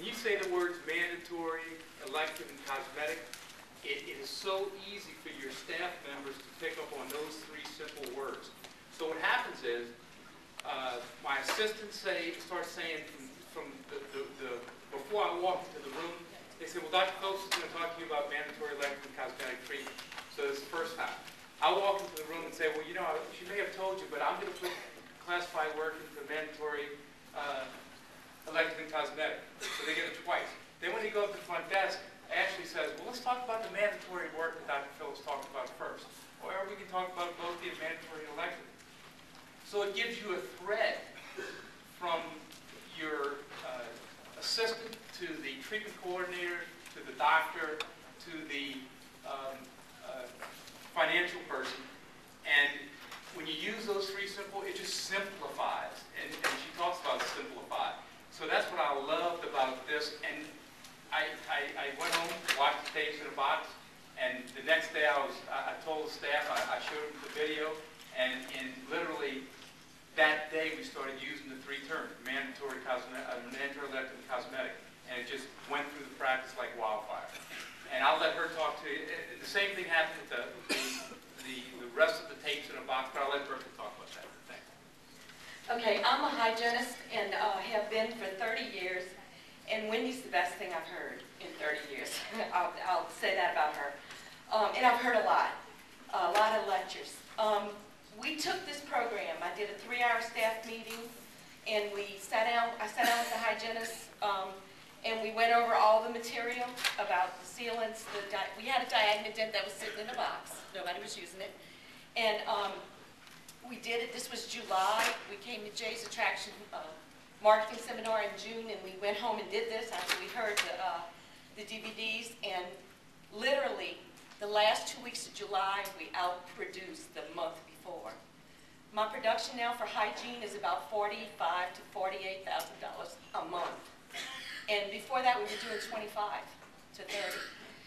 When you say the words mandatory, elective, and cosmetic, it is so easy for your staff members to pick up on those three simple words. So what happens is, my assistants start saying before I walk into the room, they say, well, Dr. Phillips is going to talk to you about mandatory elective and cosmetic treatment. So this is the first time. I walk into the room and say, well, you know, she may have told you, but I'm going to put classified work into mandatory elective and cosmetic. So they get it twice. Then when they go up to the front desk, Ashley says, well, let's talk about the mandatory work that Dr. Phillips talked about first. Or we can talk about both the mandatory and elective. So it gives you a thread from your assistant to the treatment coordinator, to the doctor, to the financial person. And when you use those three simple, it just simplifies. And she talks about simplify. So that's what I loved about this. And I went home, watched the tapes in a box, and the next day I told the staff, I showed them the video, and literally that day we started using the three terms, mandatory elective, and cosmetic, and it just went through the practice like wildfire. And I'll let her talk to you. The same thing happened with the rest of the tapes in a box, but I'll let Bertha talk about that. Thanks. Okay, I'm a hygienist and have been for 30 years, and Wendy's the best thing I've heard in 30 years. I'll say that about her. And I've heard a lot of lectures. We took this program. I did a 3-hour staff meeting, and I sat down with the hygienists, and we went over all the material about the sealants. We had a diagnodent that was sitting in a box. Nobody was using it. And we did it. This was July. We came to Jay's Attraction marketing seminar in June, and we went home and did this after we heard the DVDs. And literally, the last 2 weeks of July, we outproduced the month before. My production now for hygiene is about $45,000 to $48,000 a month. And before that, we were doing $25,000 to $30,000.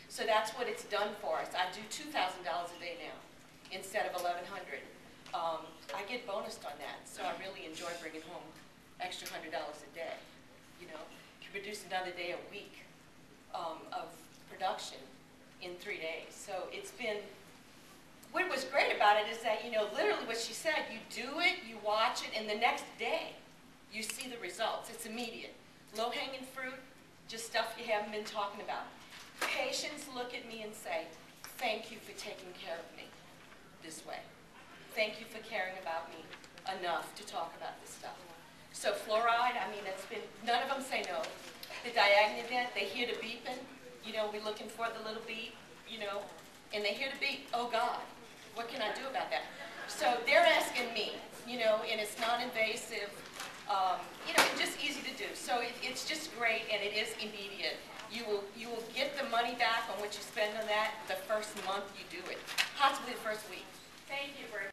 So that's what it's done for us. I do $2,000 a day now instead of $1,100. I get bonused on that, so I really enjoy bringing home extra $100 a day. You know, you produce another day a week of production in 3 days. So it's been. What was great about it is that, you know, literally what she said, you do it, you watch it, and the next day you see the results. It's immediate. Low-hanging fruit, just stuff you haven't been talking about. Patients look at me and say, thank you for taking care of me this way. Thank you for caring about me enough to talk about this stuff. So fluoride, I mean, it's been, none of them say no. The diagnodent, they hear the beeping, you know, we're looking for the little beep, you know, and they hear the beep, oh God. What can I do about that? So they're asking me, you know, and it's non-invasive, you know, and just easy to do. So it's just great, and it is immediate. You will get the money back on what you spend on that the first month you do it, possibly the first week. Thank you very much.